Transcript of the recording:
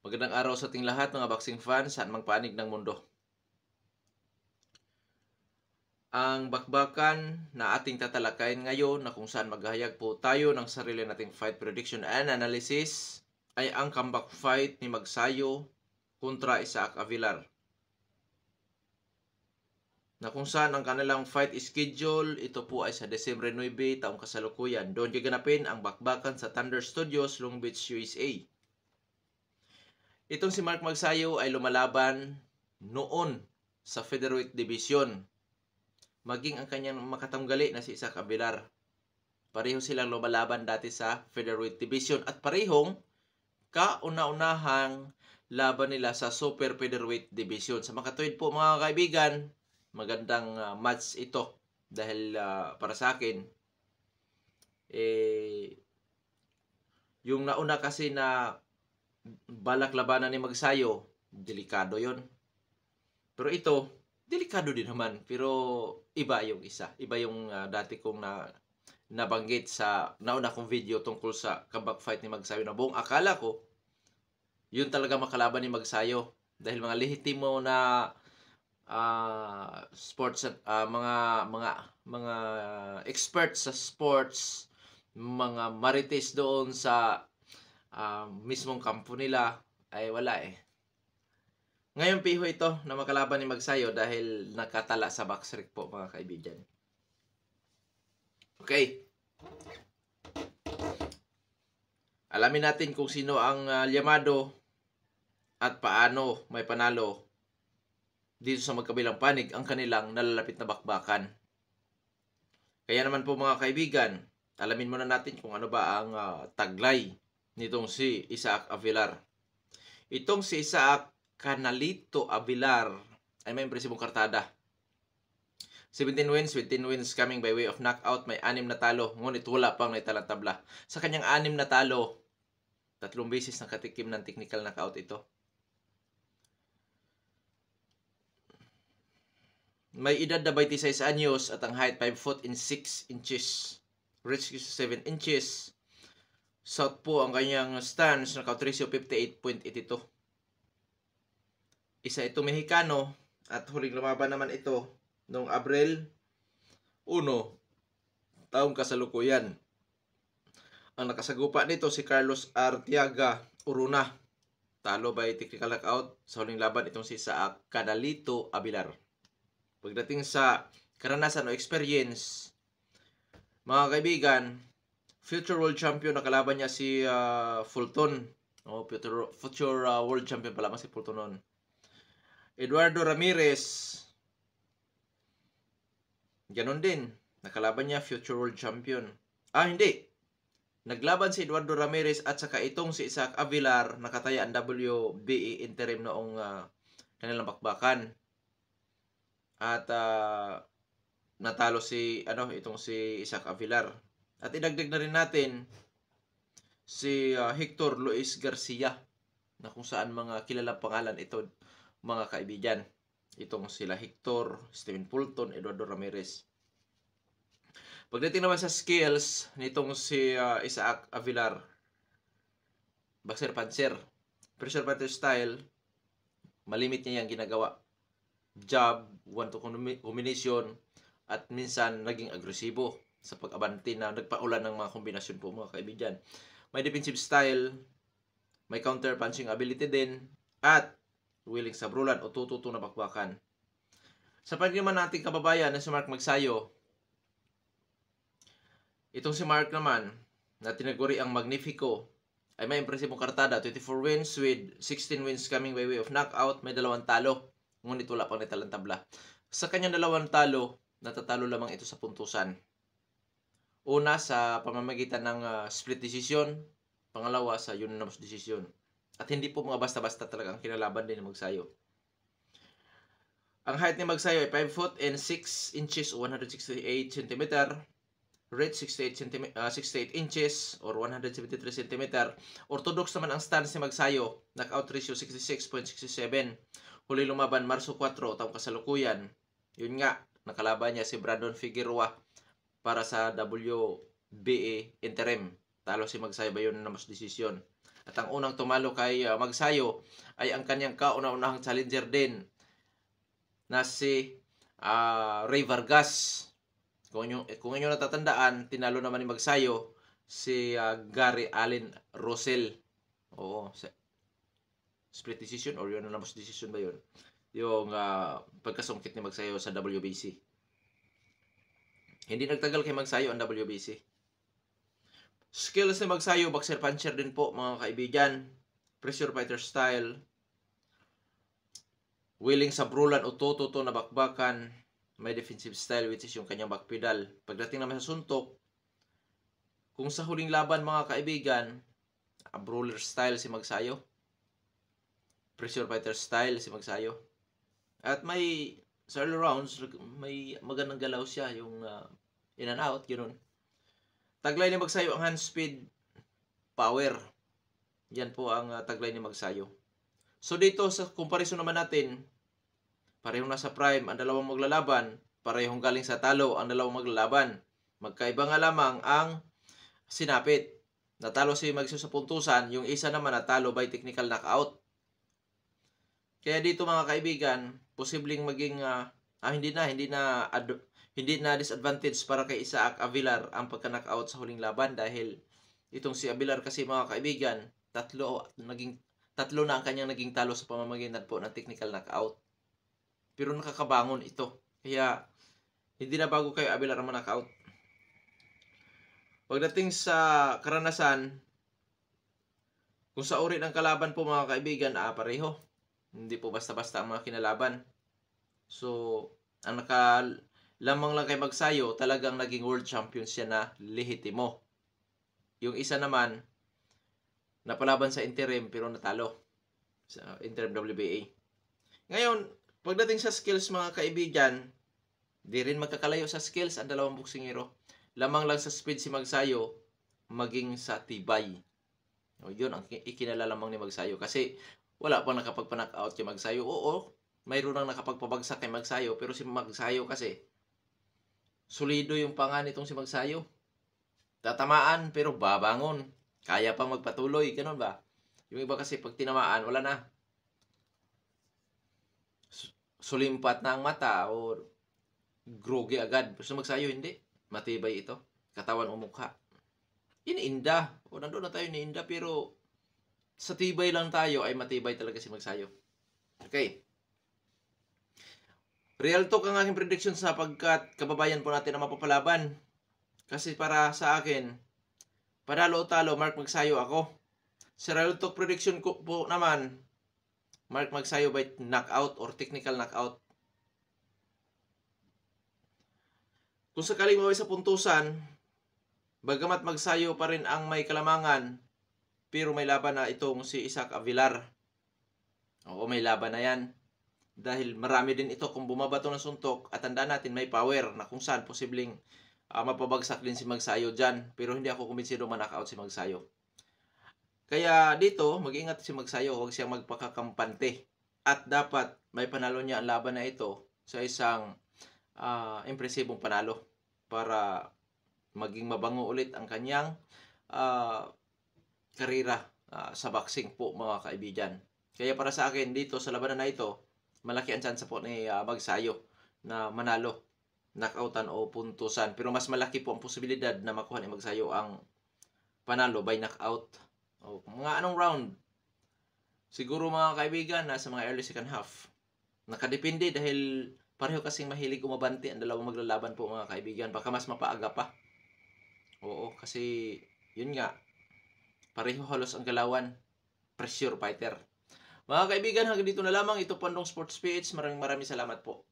Magandang araw sa ating lahat mga boxing fans saan mang panig ng mundo. Ang bakbakan na ating tatalakayin ngayon na kung saan maghahayag po tayo ng sarili nating fight prediction and analysis ay ang comeback fight ni Magsayo kontra Isaac Avilar. Na kung saan ang kanilang fight schedule, ito po ay sa Desyembre 9, taong kasalukuyan. Doon gaganapin ang bakbakan sa Thunder Studios, Long Beach, USA. Itong si Mark Magsayo ay lumalaban noon sa featherweight division. Maging ang kanyang makatanggali na si Isaac Avilar. Pareho silang lumalaban dati sa featherweight division at parehong kauna-unahang laban nila sa super featherweight division. Sa makatuwid po mga kaibigan, magandang match ito dahil para sa akin yung nauna kasi na balak labanan ni Magsayo, delikado yon. Pero ito, delikado din naman. Pero iba yung isa. Iba yung dati kong nabanggit sa nauna kong video tungkol sa comeback fight ni Magsayo na buong akala ko, yun talaga makalaban ni Magsayo. Dahil mga lehitimo na sports, mga experts sa sports, mga marites doon sa mismong kampo nila ay wala eh. Ngayon piho ito na makalaban ni Magsayo dahil nakatala sa boxrec po mga kaibigan. Okay. Alamin natin kung sino ang llamado at paano may panalo dito sa magkabilang panig ang kanilang nalalapit na bakbakan. Kaya naman po mga kaibigan, alamin muna natin kung ano ba ang taglay nitong si Isaac Avilar. Itong si Isaac Canalito Avilar ay may impresibong kartada. 17 wins coming by way of knockout. May 6 na talo, ngunit wala pang naitalang tabla. Sa kanyang 6 na talo, 3 beses nakatikim ng technical knockout ito. May edad na 26 anyos at ang height 5 foot and 6 inches. Reach 7 inches. Southpaw ang kanyang stance, knockout ratio 58.82. Isa itong Mexicano at huling lumaban naman ito noong Abril 1, taong kasalukuyan. Ang nakasagupa nito si Carlos Arteaga Uruna. Talo by technical knockout sa huling laban itong si Isaac Canalito Avilar. Pagdating sa karanasan o experience, mga kaibigan, future world champion, nakalaban niya si Fulton. Future world champion pa lamang si Fulton noon. Eduardo Ramirez, ganon din. Nakalaban niya, future world champion. Hindi. Naglaban si Eduardo Ramirez at saka itong si Isaac Avilar, nakataya ang WBA interim noong kanilang bakbakan. At natalo itong si Isaac Avilar. At idagdag na rin natin si Hector Luis Garcia, na kung saan mga kilalang pangalan ito mga kaibigan. Itong sila Hector, Stephen Fulton, Eduardo Ramirez. Pagdating naman sa skills nitong si Isaac Avilar, boxer puncher, pressure puncher style, malimit niya yung ginagawa. Jab, 1-2 combination, at minsan naging agresibo sa pag-abante na nagpaulan ng mga kombinasyon po mga kaibigan. May defensive style, may counter punching ability din, at willing sa brulan o tututo na bakbakan. Sa pagkiman nating kababayan na si Mark Magsayo, itong si Mark naman, na tinaguri ang Magnifico, ay may impresibong kartada, 24 wins with 16 wins coming by way of knockout, may 2 talo, ngunit wala pang naitalang tabla. Sa kanyang 2 talo, natatalo lamang ito sa puntusan. Una sa pamamagitan ng split decision, pangalawa sa unanimous decision. At hindi po mga basta-basta talaga ang kinalaban din ni Magsayo. Ang height ni Magsayo ay 5 foot and 6 inches o 168 cm. Reach 68 inches or 173 cm. Orthodox naman ang stance ni Magsayo. Knockout ratio 66.67. Huli lumaban Marso 4, taong kasalukuyan. Yun nga, nakalaban niya si Brandon Figueroa para sa WBA interim. Talo si Magsayo by unanimous decision. At ang unang tumalo kay Magsayo ay ang kanyang kauna-unahang challenger din na si Ray Vargas. Kung inyo natatandaan, tinalo naman ni Magsayo si Gary Allen Russell. Oo, split decision or unanimous decision ba yun? Yung pagkasungkit ni Magsayo sa WBC. Hindi nagtagal kay Magsayo ang WBC. Skills ni Magsayo, boxer puncher din po mga kaibigan. Pressure fighter style. Willing sa brulan o tututo na bakbakan. May defensive style which is yung kanyang back pedal. Pagdating naman sa suntok, kung sa huling laban mga kaibigan, brawler style si Magsayo. Pressure fighter style si Magsayo. At may sa early rounds, may magandang galaw siya, yung in and out, ganoon. Taglay ni Magsayo ang hand speed, power. Yan po ang taglay ni Magsayo. So dito sa comparison naman natin, parehong nasa prime ang dalawang maglalaban, parehong galing sa talo ang dalawang maglalaban. Magkaiba nga lamang ang sinapit. Natalo si Magsayo sa puntusan, yung isa naman natalo by technical knockout. Kaya dito mga kaibigan, posibleng maging hindi na disadvantage para kay Isaac Avilar ang pagka-knockout sa huling laban dahil itong si Avilar kasi mga kaibigan, tatlo na ang kanyang naging talo sa pamamagitan po ng technical knockout. Pero nakakabangon ito. Kaya hindi na bago kayo Avilar ang knockout. Pagdating sa karanasan, kung sa uri ng kalaban po mga kaibigan, pareho. Hindi po basta-basta ang mga kinalaban. So, ang lamang lang kay Magsayo, talagang naging world champion siya na lehitimo. Yung isa naman, napalaban sa interim pero natalo sa interim WBA. Ngayon, pagdating sa skills mga kaibigan, di rin magkakalayo sa skills ang dalawang boksingero. Lamang lang sa speed si Magsayo, maging sa tibay. O, yun ang ikinala lamang ni Magsayo. Kasi wala pang nakapagpa-knockout kay Magsayo. Oo, mayroon nang nakapagpabagsak kay Magsayo. Pero si Magsayo kasi, solido yung panga nitong si Magsayo. Tatamaan pero babangon. Kaya pang magpatuloy. Ganun ba? Yung iba kasi pag tinamaan, wala na. Sulimpat na ang mata o grogi agad. Pero si Magsayo hindi. Matibay ito. Katawan o mukha. Iniinda. O nandun na tayo iniinda pero sa tibay lang tayo ay matibay talaga si Magsayo. Okay. Real talk ang aking prediction sapagkat kababayan po natin ang mapapalaban. Kasi para sa akin, panalo o talo, Mark Magsayo ako. Sa real talk prediction ko po naman, Mark Magsayo by knockout or technical knockout. Kung sakaling maway sa puntusan, bagamat Magsayo pa rin ang may kalamangan, pero may laban na itong si Isaac Avilar. Oo, may laban na yan. Dahil marami din ito kung bumabato ng suntok at tandaan natin may power na kung saan posibleng mapabagsak din si Magsayo dyan. Pero hindi ako kumbinsido man-knockout si Magsayo. Kaya dito, mag-ingat si Magsayo. Huwag siyang magpakakampante. At dapat may panalo niya ang laban na ito sa isang impresibong panalo para maging mabango ulit ang kanyang karera sa boxing po mga kaibigan. Kaya para sa akin dito sa labanan na ito, malaki ang chance po ni Magsayo na manalo, knockoutan o puntusan. Pero mas malaki po ang posibilidad na makuha ni Magsayo ang panalo by knockout. O mga anong round? Siguro mga kaibigan, nasa mga early second half. Nakadepende dahil pareho kasing mahilig umabante ang dalawang maglalaban po mga kaibigan. Baka mas mapaaga pa. Oo, kasi yun nga, pareho halos ang galawan. Pressure fighter. Mga kaibigan, hanggang dito na lamang. Ito Pandong Sports PH. Maraming salamat po.